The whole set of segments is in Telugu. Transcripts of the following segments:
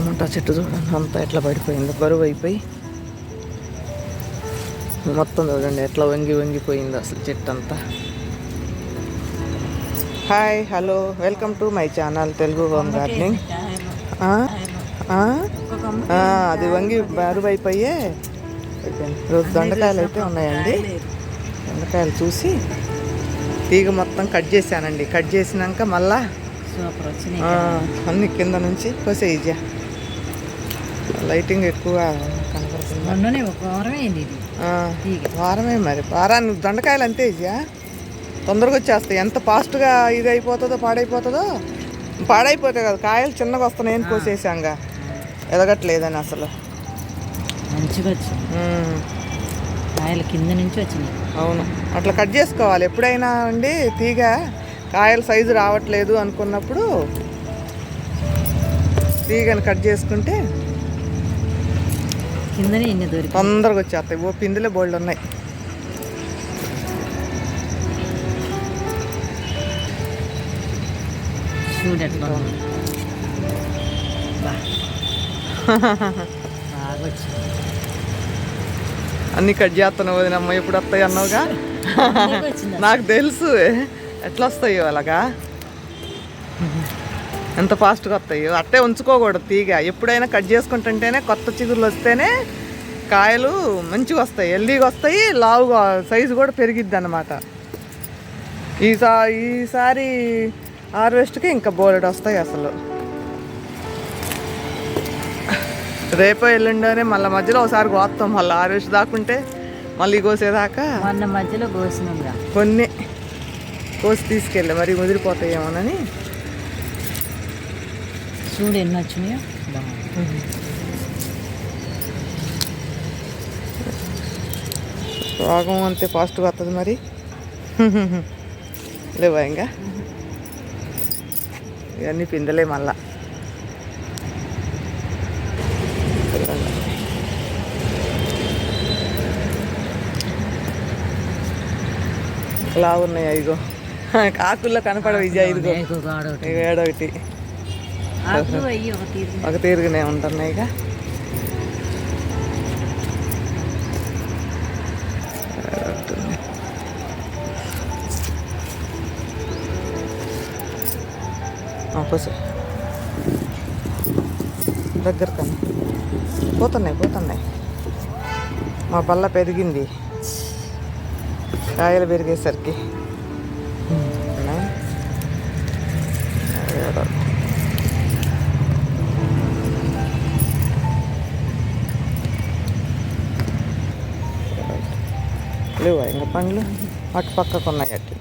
టమాటా చెట్టు చూడండి అంతా ఎట్లా పడిపోయిందో, బరువు అయిపోయి మొత్తం చూడండి ఎట్లా వంగిపోయిందో అసలు చెట్టు అంతా. Hi, hello, welcome to my channel Telugu home gardening. అది వంగి బరువు అయిపోయే రోజు దొండకాయలు అయితే ఉన్నాయండి. దొండకాయలు చూసి తీగ మొత్తం కట్ చేశానండి. కట్ చేసినాక మళ్ళా అన్ని కింద నుంచి కోసేయ్యా. లైటింగ్ ఎక్కువ కనపడుతుంది. వారమే మరి, వారానికి దొండకాయలు అంతే ఇయ్యా, తొందరగా వచ్చేస్తాయి. ఎంత ఫాస్ట్గా ఇది అయిపోతుందో పాడైపోతాయి కదా, కాయలు చిన్నగా వస్తున్నాయని కోసేసాంగా, ఎదగట్లేదని అసలు మంచిగా వచ్చింది. కాయలు కింద నుంచి వచ్చినాయి. అవును, అట్లా కట్ చేసుకోవాలి ఎప్పుడైనా అండి. తీగ కాయల సైజు రావట్లేదు అనుకున్నప్పుడు తీగని కట్ చేసుకుంటే కిందనే ఇన్ని దొరికి తొందరగా వచ్చేస్తాయి. ఓ పిందులే బోల్డ్ ఉన్నాయి. చూడట్లా అన్నీ కట్ చేస్తున్నావు వదినమ్మ, ఎప్పుడు వస్తాయి అన్నావుగా. నాకు తెలుసు ఎట్లా వస్తాయో అలాగా, ఎంత ఫాస్ట్గా వస్తాయో. అట్టే ఉంచుకోకూడదు తీగ, ఎప్పుడైనా కట్ చేసుకుంటుంటేనే కొత్త చిగురులు వస్తేనే కాయలు మంచిగా వస్తాయి, హెల్దీగా వస్తాయి, లావుగా సైజు కూడా పెరిగిద్ది అన్నమాట. ఈసారి హార్వెస్ట్కి ఇంకా బోలెడు వస్తాయి అసలు. రేపో ఎల్లుండోనే మళ్ళీ మధ్యలో ఒకసారి కోస్తాం, మళ్ళీ హార్వెస్ట్ దాకుంటే మళ్ళీ కోసేదాకా మొన్న మధ్యలో కోసినాంగా కొన్ని కోసి తీసుకెళ్ళి మరి ముదిరిపోతాయేమోనని. చూడు ఎన్ని వచ్చినాయో. రోగం అంతే ఫాస్ట్గా వస్తుంది మరి. లేవా ఇంకా ఇవన్నీ పిందలే మళ్ళా. ఇలా ఉన్నాయి ఇగో, ఆకుల్లో కనపడవు ఇజా. ఇదిగో ఏడొకటి ఒక తీరుగునే ఉంటున్నాయి. ఇక పోసే దగ్గర కన్నా పోతున్నాయి. మా పళ్ళ పెరిగింది కాయలు పెరిగేసరికి. లేవా ఇంకా పండ్లు? అటు పక్కకు ఉన్నాయి అట్లా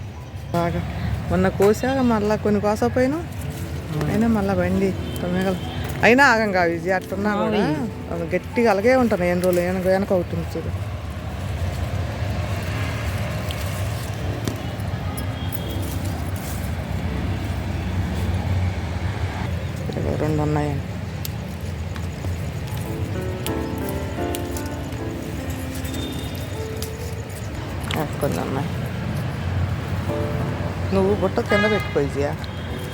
బాగా. మొన్న కోసాక మళ్ళీ కొన్ని కోసపోయినా అయినా మళ్ళీ బండి తొమ్మిగలు అయినా ఆగం కావు. ఇది అట్టున్నా కూడా గట్టిగా అలాగే ఉంటాను. ఎన్ని రోజులు వెనక అవుతుంది చూడు. రెండు ఉన్నాయండి. కొన్ని ఉన్నాయి. నువ్వు బుట్ట కింద పెట్టుకోయియా,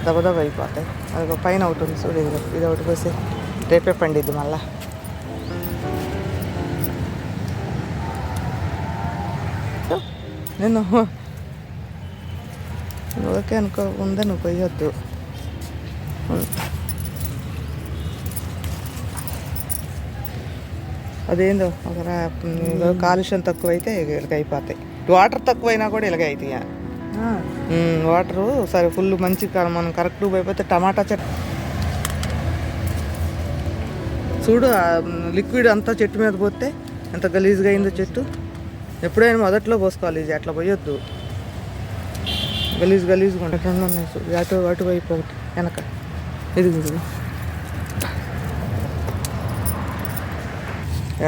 దబదబ అయిపోతాయి. అది పైన ఒకటి ఉంది చూడు, ఇది ఒకటి పోసి రేపే పండిద్ది మళ్ళా. నేను ఓకే అనుకోకుండా నువ్వు పోయొద్దు. అదేందో ఒక కాలుష్యం తక్కువైతే ఇలాగ అయిపోతాయి. వాటర్ తక్కువైనా కూడా ఇలాగ అవుతాయి. వాటరు సరే ఫుల్ మంచి మనం కరెక్ట్ పోయిపోతే. టమాటా చెట్టు చూడు, లిక్విడ్ అంతా చెట్టు మీద పోతే ఎంత గలీజ్గా అయిందో చెట్టు. ఎప్పుడైనా మొదట్లో పోసుకోవాలి, ఇది అట్లా పోయొద్దు. గలీజ్గా ఉంటాయి. రెండు ఉన్నాయి చూడు, అటు వైపు ఒకటి వెనక. ఇది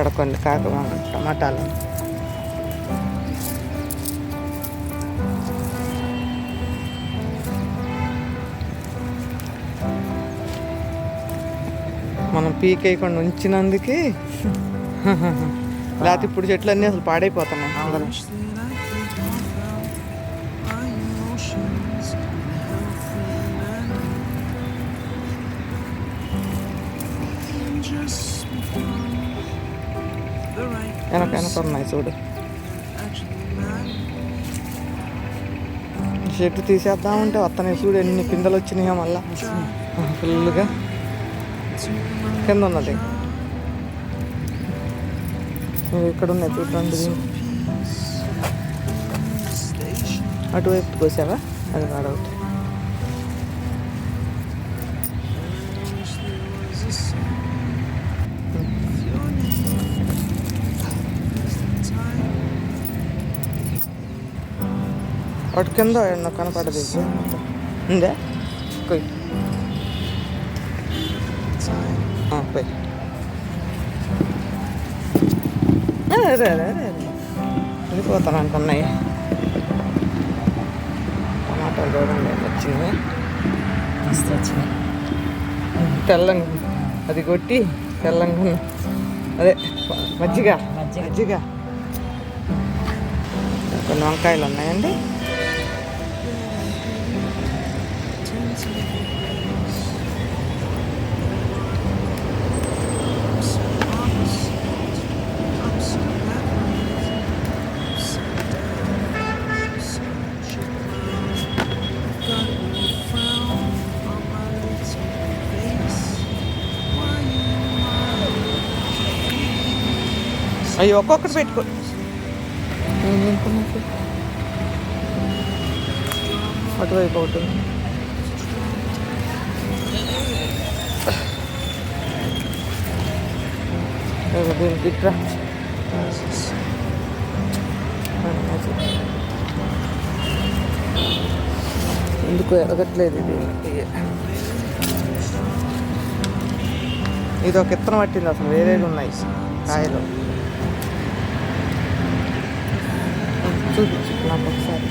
ఎడకొండి కాక టమాటాలు. మనం పీకేయకుండా ఉంచినందుకే లేకపోతే ఇప్పుడు చెట్లు అన్నీ అసలు పాడైపోతున్నాయి అందరం. వెనక ఉన్నాయి చూడు. చెట్టు తీసేద్దామంటే వస్తున్నాయి చూడు, ఎన్ని పిందెలు వచ్చినాయో మళ్ళా ఫుల్గా. కింద ఉన్నది ఇక్కడ ఉన్నాయి చూడు, రెండు అటువైపు కోసావా? అది వాడవుతుంది. వాటి కింద నాకు కనపడదు. ఉందే కొయ్యి పోయి. అదే అదే అదే వెళ్ళిపోతాను అనుకున్నాయి. టమాటాలు చూడండి వచ్చినాయి, మస్తు వచ్చినాయి. తెల్లంగా అది కొట్టి తెల్లంగా అదే మజ్జిగ మజ్జిగ. కొన్ని వంకాయలు ఉన్నాయండి. అయ్యి ఒక్కొక్కటి పెట్టుకో. అటువైపు ఒకటి దీనికి ఇట్రా. ఎందుకు ఎరగట్లేదు ఇది. ఇది ఒక ఇత్తనం పట్టింది, అసలు వేరేవి ఉన్నాయి కాయలు. చూపించు నాకు ఒకసారి.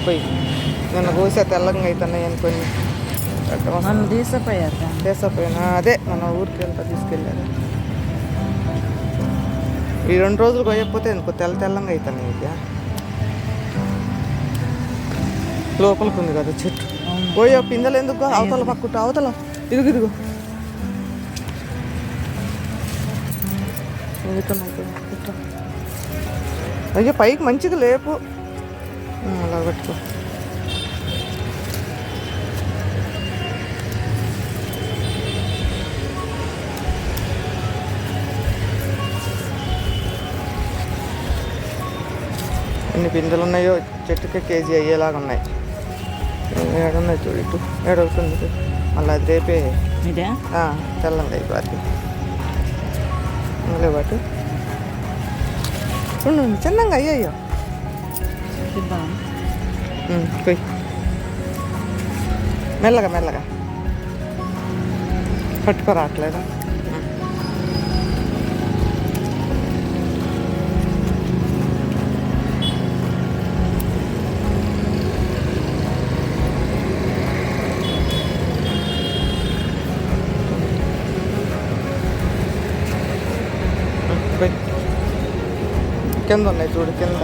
పోయి నిన్న కోసా తెల్లంగా అవుతున్నాయి అనుకొని మనం తీసపోయినా. అదే మన ఊరికి వెళ్తా తీసుకెళ్ళారు. ఈ 2 రోజులు కొయ్యకపోతే ఎందుకో తెల్లంగా అవుతున్నాయి. ఇక లోపలికి ఉంది కదా చెట్టు. పోయో పిందెలు ఎందుకు అవతల పక్కుంటా, అవతల ఇదిగో అయ్యో పైకి మంచిగా లేపు, అలా పెట్టుకో. ఎన్ని పిందెలు ఉన్నాయో, చెట్టుకి కేజీ అయ్యేలాగా ఉన్నాయి. ఏడున్నాయి చూడు, ఇటు ఏడవుతుంది మళ్ళీ. అది రేపే తెల్లంగా అయిపోద్ది. లేవాటి చిన్నగా అయ్యాయో. పోయి మెల్లగా మెల్లగా పట్టుకోరాట్లేదా? కింద ఉన్నాయి చూడు, కింద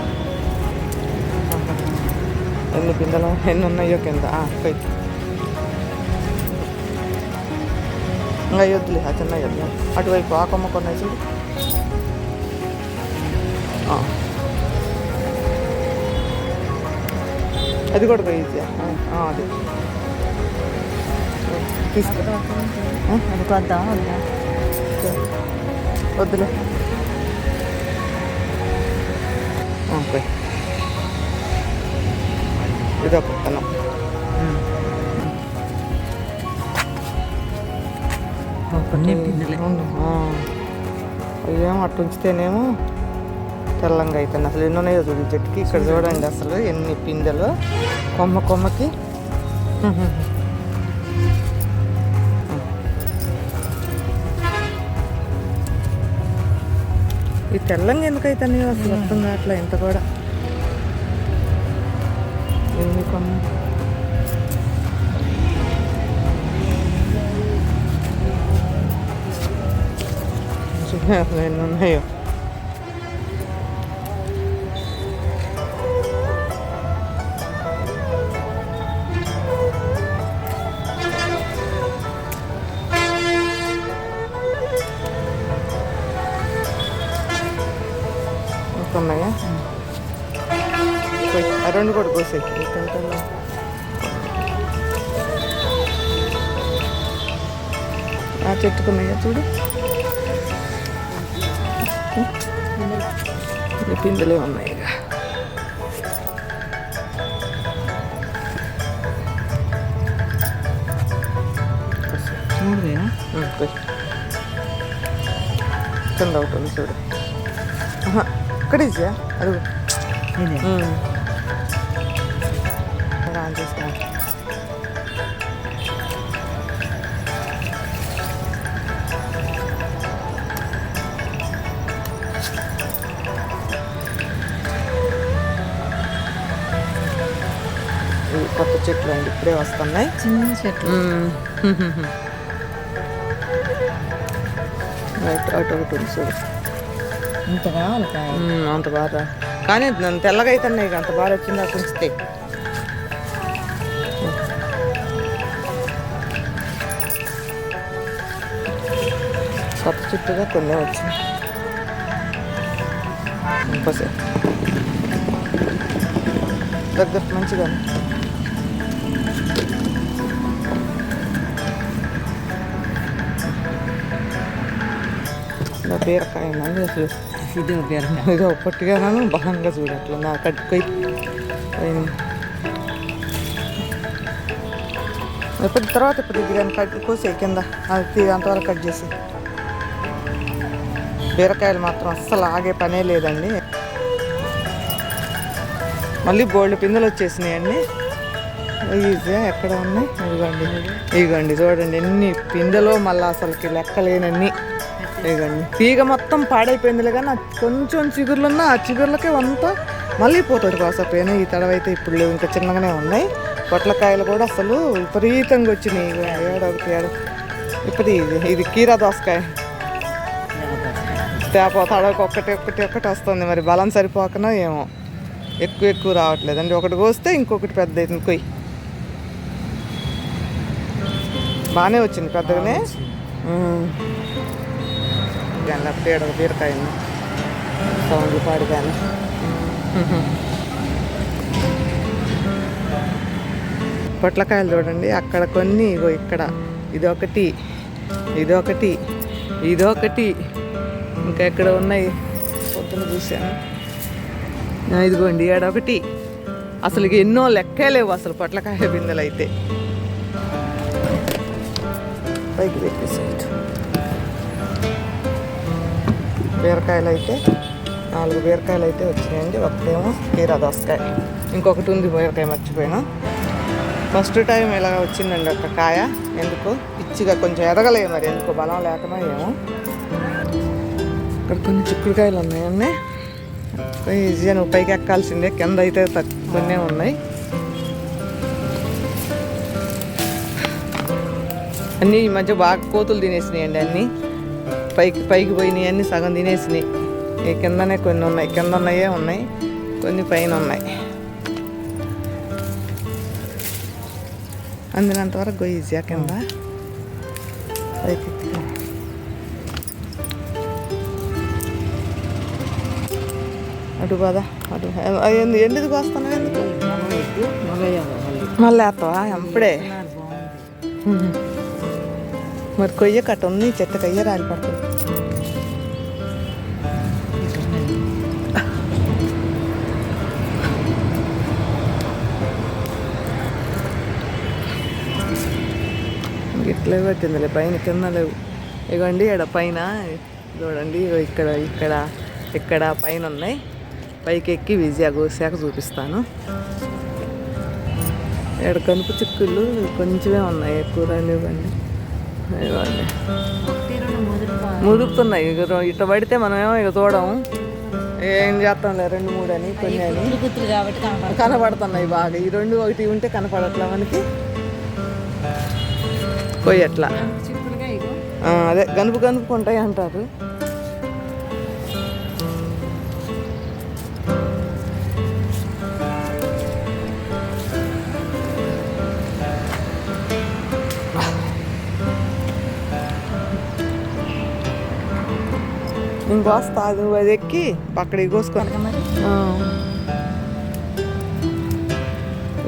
ఎన్ని పిందెలు ఎన్ని ఉన్నాయో కింద. పోయి ఇంకా వద్దులే, ఆ చిన్న వద్దు. అటువైపు ఆ కొమ్మకు ఉన్నాయి చూడు. అది కూడా పోయి అది తీసుకు. వద్దులే పోయి. ఇదో పుత్తనం. అయ్యేమో అట్టు ఉంచితేనేమో తెల్లంగా అవుతుంది. అసలు ఎన్ని ఉన్నాయో చూడు చెట్టుకి. ఇక్కడ చూడండి అసలు ఎన్ని పిందెలు కొమ్మకి. ఈ తెల్లంగా ఎందుకు అవుతాయి అసలు అర్థం కావట్లే. ఇంత కూడా ఎన్ని కొమ్మ అసలు ఎన్ని ఉన్నాయో. ఉన్నాయా పోయి ఆ రెండు కూడా కోసేయి ఆ చెట్టుకున్నాయా చూడు ఈ పిందెలే ఉన్నాయి ఇక పోయి కింద ఒకటి ఉంది చూడు ఇక్కడ ఇచ్చా అడుగు ఆన్ చేసుకో కొత్త చెట్లు అండి ఇప్పుడే వస్తున్నాయి చిన్న చెట్లు అటు ఒకటి ఉంది చూడు ఇంత కావాలి కాయ అంత బాగా కానీ నన్ను తెల్లగా అవుతున్నాయి అంత బాగా వచ్చిందా ఉంచితే కొత్త చుట్టూగా కొన్ని వచ్చింది ఇంకోసే దగ్గర మంచిగా బీరకాయ అండి అసలు ఇది బీరకాయ ఇది ఒప్పటిగాను బలంగా చూడట్లా నా కట్టుకొని ఎప్పటి తర్వాత ఇప్పుడు బిర్యానీ కట్ కోసే కింద అది అంతవరకు కట్ చేసి బీరకాయలు మాత్రం అస్సలు ఆగే పనే లేదండి మళ్ళీ బోల్డ్ పిందెలు వచ్చేసినాయండి ఈజీగా ఎక్కడ ఉన్నాయి ఇదిగోండి చూడండి ఎన్ని పిందెలో మళ్ళీ అసలుకి లెక్కలేనన్ని ఇదిగోండి తీగ మొత్తం పాడైపోయిందిలే కానీ కొంచెం చిగుర్లు ఉన్నా ఆ చిగుర్లకే అంతా మళ్ళీ పోతుంది కోసపోయినా ఈ తడవైతే ఇప్పుడు లేవు ఇంకా చిన్నగానే ఉన్నాయి పొట్లకాయలు కూడా అసలు విపరీతంగా వచ్చినాయి ఏడొకటి ఇప్పుడు ఇది కీరా దోసకాయ తేప తడవకి ఒక్కటి వస్తుంది మరి బలం సరిపోకనా ఏమో ఎక్కువ రావట్లేదండి ఒకటి కోస్తే ఇంకొకటి పెద్ద అవుతుంది కొయ్యి బాగానే వచ్చింది పెద్దగానే లేకపోతే ఏడొక బీరకాయ సౌండ్లు పాడిగానే పొట్లకాయలు చూడండి అక్కడ కొన్ని ఇగో ఇక్కడ ఇదొకటి ఇంకా ఎక్కడ ఉన్నాయి పొద్దున చూశాను ఇదిగోండి ఏడొకటి అసలు ఎన్నో లెక్కే లేవు అసలు పొట్లకాయ బిందెలు అయితే పైకి పెట్టేసాయి బీరకాయలు అయితే 4 బీరకాయలు అయితే వచ్చినాయండి ఒకటేమో కీరా దోసకాయ ఇంకొకటి ఉంది బీరకాయ మర్చిపోయినా ఫస్ట్ టైం ఇలా వచ్చిందండి ఒక కాయ ఎందుకో పిచ్చిగా కొంచెం ఎదగలేదు మరి ఎందుకో బలం లేకమో ఏమో ఇక్కడ కొన్ని చిక్కుడుకాయలు ఉన్నాయండి ఈజీగా నువ్వు పైకి ఎక్కాల్సిందే కింద అయితే కొన్ని ఉన్నాయి అన్నీ ఈ మధ్య బాగా కోతులు తినేసినాయండి అన్నీ పైకి పోయినాయి అన్నీ సగం తినేసినాయి ఈ కిందనే కొన్ని ఉన్నాయి కింద ఉన్నాయే ఉన్నాయి కొన్ని పైన ఉన్నాయి అందినంతవరకు ఈజీగా కింద పైకి అటు బాదా అటు ఎండిది కోస్తున్నావు ఎందుకు మళ్ళీ వేస్తావా అప్పుడే మరి కొయ్య కట్ట ఉంది చెట్టు కయ్య రాలి పడుతుంది ఇట్లే పట్టిందిలే పైన కింద లేవు ఇగోండి ఇక్కడ పైన చూడండి ఇక్కడ పైన ఉన్నాయి పైకి ఎక్కి విజయ కోసాక చూపిస్తాను ఇక్కడ కనుపు చిక్కుళ్ళు కొంచెమే ఉన్నాయి ఎక్కువ రానివ్వండి ఇవ్వండి ముదురుతున్నాయి ఇట్లా పడితే మనమేమో ఇక చూడము ఏం చేస్తాంలే 2, 3 అని కొన్ని అని కనపడుతున్నాయి బాగా ఈ 2 ఒకటి ఉంటే కనపడట్లా మనకి కొయ్యట్లా అదే గనుపుకుంటాయి అంటారు ఇంకొస్తా నువ్వు అది ఎక్కి అక్కడికి కోసుకొని మరి ఆ.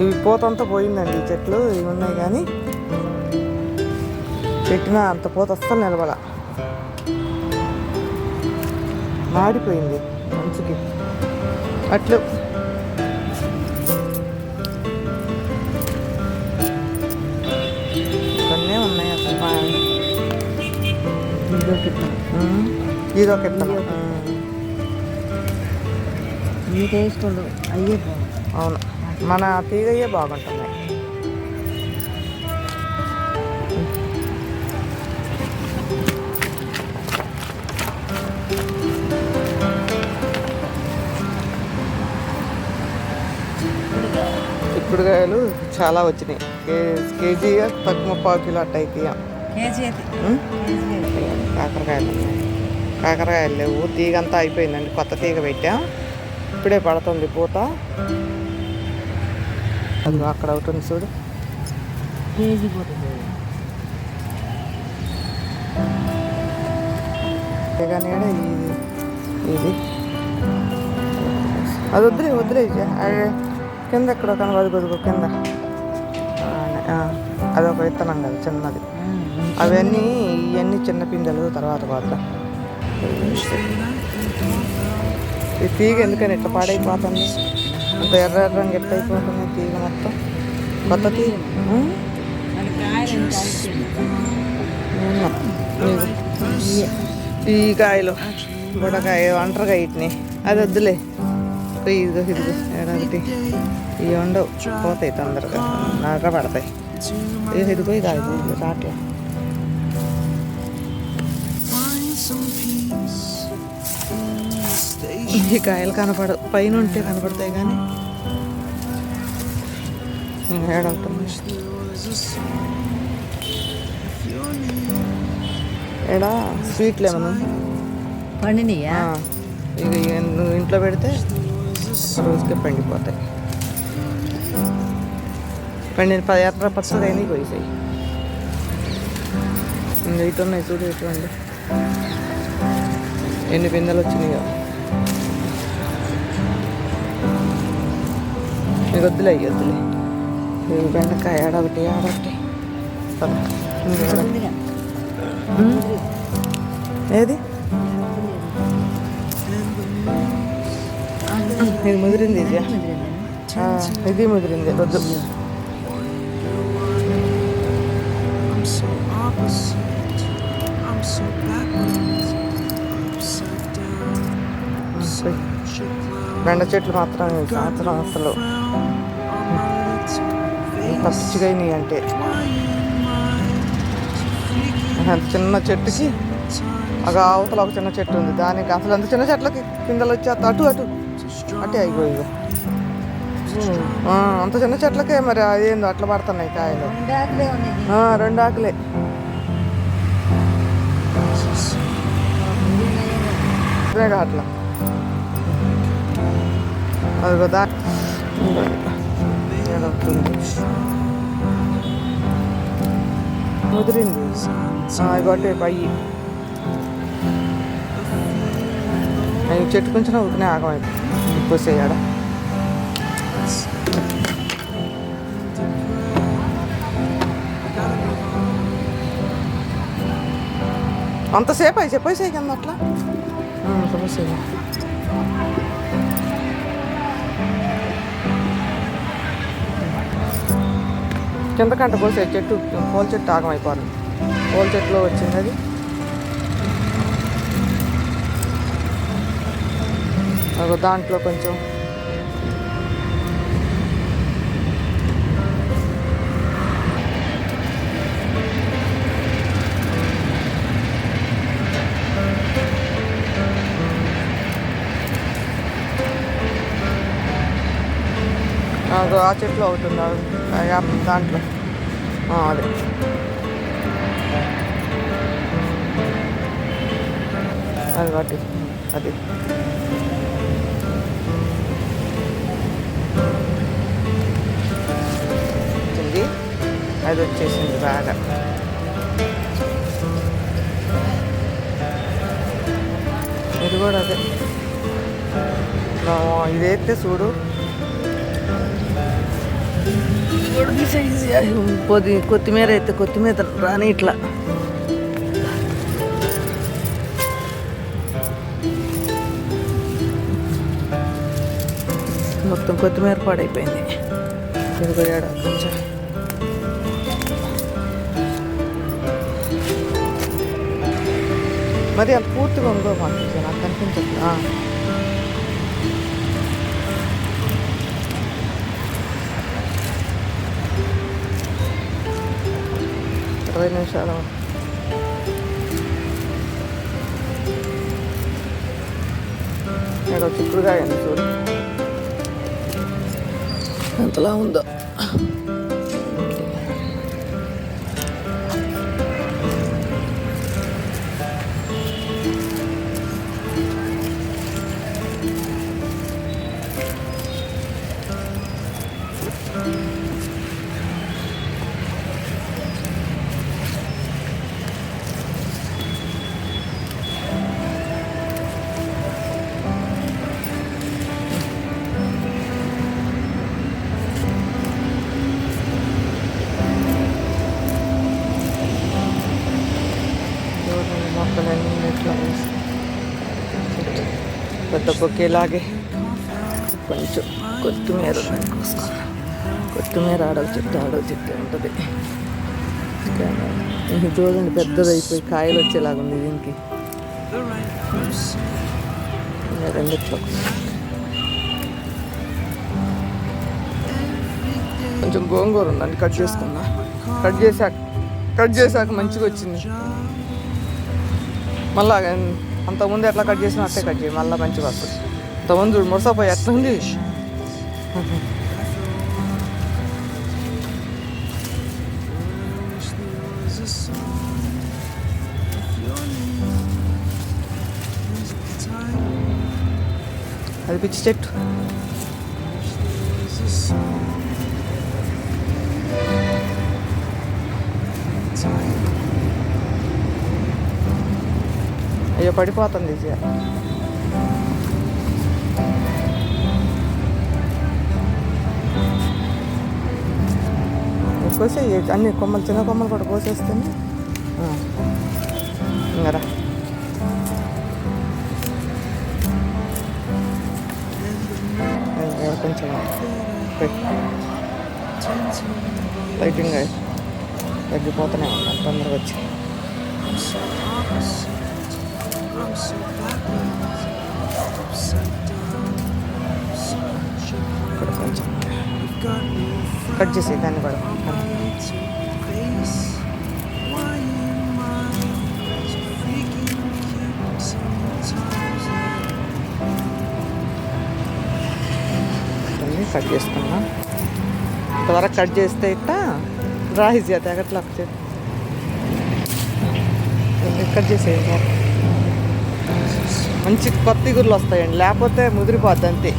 ఇవి పూతంతా పోయిందండి ఈ చెట్లు ఇవి ఉన్నాయి కానీ పెట్టినా అంత పూత అస్సలు నిలబడ మాడిపోయింది మంచుకి అట్లు కొన్నే ఉన్నాయి అసలు ఇదో కింద ఇదొక ఇత్తనం ఈ టేస్టులు అయ్యే బాగుంది. అవును మన తీగయ్యే బాగుంటున్నాయి చిక్కుడుకాయలు చాలా వచ్చినాయి కేజీగా తక్కువ 3 కిలో అట్ట అవుతాయి కేజీ అయితే కేజీ అయితే కాకరకాయలు ఉన్నాయి కాకరకాయలు లేవు తీగ అంతా అయిపోయిందండి కొత్త తీగ పెట్టాం ఇప్పుడే పడుతుంది పూత అది అక్కడ అవుతుంది చూడు కేజీ పోతుంది. తీగ నీడ ఇది అది వద్దులే వద్దులే అది కింద ఎక్కడో కనబడి గొదుగు కింద అదొక విత్తనం కదా చిన్నది అవన్నీ ఇవన్నీ చిన్న పిందెలు తర్వాత పోద్దాం ఈ తీగ ఎందుకని ఇట్లా పాడైపోతుంది అంత ఎర్ర రంగు ఎట్లా అయిపోతుంది తీగ మొత్తం కొత్త తీగ మరి కాయలు ఎంత ఈ కాయలు బుడకాయ ఒంటరిగా వీటిని అది వద్దులే ఇదిగో ఇదిగో ఏడాది ఇవి ఉండవు పోతాయి తొందరగా నాగా పడతాయి ఇదిగో ఇది అది రాట్లా ఈ కాయలు కనపడవు పైన ఉంటే కనపడతాయి కానీ ఏడవుతుంది ఏడా స్వీట్లు ఏమన్నా పండినయా ఇక నువ్వు ఇంట్లో పెడితే ఒక రోజుకే పండిపోతాయి పండిన 10 పచ్చడి అయినాయి పోయిసాయి ఇంకా ఇటు ఉన్నాయి చూడు ఇటువంటి ఎన్ని పిందెలు వచ్చినాయో మీకు వద్దులే అయ్యి వద్దులే ఇవి బెండకాయ ఆడొకటి ఉందిగా. ఏది ఇది ముదిరింది ఇది ఇది ముదిరింది వద్దు బెండ చెట్లు మాత్రం ఈ సంవత్సరం అసలు పచ్చిగా అయినాయి అంటే అంత చిన్న చెట్టుకి ఒక అవతల ఒక చిన్న చెట్టు ఉంది దానికి అసలు అంత చిన్న చెట్లకి పిందెలు వచ్చేస్తా అటు అటు అటే అయిగో ఇగో అంత చిన్న చెట్లకే మరి అదేందో అట్లా పడుతున్నాయి కాయలు ఉండాకులే ఉన్నాయి. 2 ఆకులే అట్లా అదిగో ఏదవుతుంది ముదిరింది ఇగొట్టే పయ్యి అవి చెట్టు కొంచెం ఉతినే ఆగమైపోయి పోసేయాడ అంతసేపు అయి చెప్పేసేయి కింద అట్లా పోసేయ కింద కంట పోసే చెట్టు పూల చెట్టు ఆగమైపోతుంది పూల చెట్టులో వచ్చింది అది దాంట్లో కొంచెం ఆ చెట్లు అవుతుంది దాంట్లో అదే అది వాటి అది వచ్చింది అది వచ్చేసింది బాగా ఇది కూడా అదే. ఇదైతే చూడు కొత్తిమీర అయితే కొత్తిమీర రాని ఇట్లా మొత్తం కొత్తిమీర పాడైపోయింది. తిరిగొయ్యాడు కొంచెం మరి అది పూర్తిగా ఉందో మాకు నాకు కనిపించదు. 20 నిమిషాలు. ఇక్కడ చిక్కుడుకాయ అండి చూడు ఎంతలా ఉందో. మొక్కలన్నీ ఇట్లా పెద్ద బొకేలాగే కొంచెం కొత్తిమీర దానికోసం. కొత్తిమీర ఆడవ చెట్టు ఉంటుంది. ఇది చూడండి పెద్దది అయిపోయి కాయలు వచ్చేలాగా ఉంది దీనికి. రెండిట్లో కొంచెం గోంగూర ఉందండి, కట్ చేసుకున్నా. కట్ చేశాక మంచిగా వచ్చింది. మళ్ళా అంతకుముందు ఎట్లా కట్ చేసినా అట్టే కట్ చేయి, మళ్ళీ మంచిగా వస్తుంది. అంతకుముందు చూడు మురసపోయి ఎట్లా ఉంది. అది పిచ్చి చెట్టు. అయ్యో పడిపోతుంది ఇది. కోసే అన్ని కొమ్మలు చిన్న కొమ్మలు కూడా కోసేస్తేనే ఇంకరా. కొంచెం లైటింగ్ తగ్గిపోతూనే ఉంటాను తొందరగా వచ్చి. ఇక్కడ కొంచెం కట్ చేసి దాన్ని కూడా కట్ చేసుకున్నా. ఇంతవరకు కట్ చేస్తే ఇట్లా రాయిస్ తెగట్లా కట్ చేసేయండి. మంచి కొత్త ఇగురులు వస్తాయండి, లేకపోతే ముదిరిపోద్ది అంతే.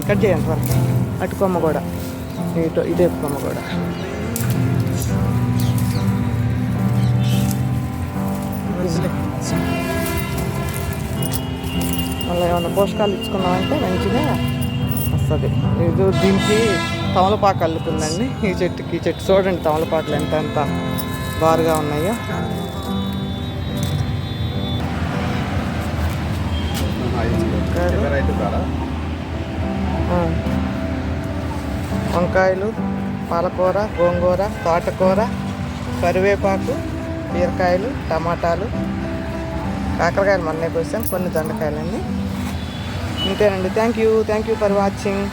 కట్ చేయండి వరకు. అటు కొమ్మ కూడా ఇదే కొమ్మ కూడా. మళ్ళీ ఏమన్నా పోషకాలు ఇచ్చుకున్నామంటే మంచిగా వస్తుంది. ఇది దీనికి తమలపాకు అల్లుకుందండి ఈ చెట్టుకి. ఈ చెట్టు చూడండి తమలపాకులు ఎంత బారుగా ఉన్నాయో. వంకాయలు, పాలకూర, గోంగూర, తోటకూర, కరివేపాకు, బీరకాయలు, టమాటాలు, కాకరకాయలు మొన్నే కోసాం, కొన్ని దొండకాయలన్నీ. ఇంతేనండి. Thank you for watching.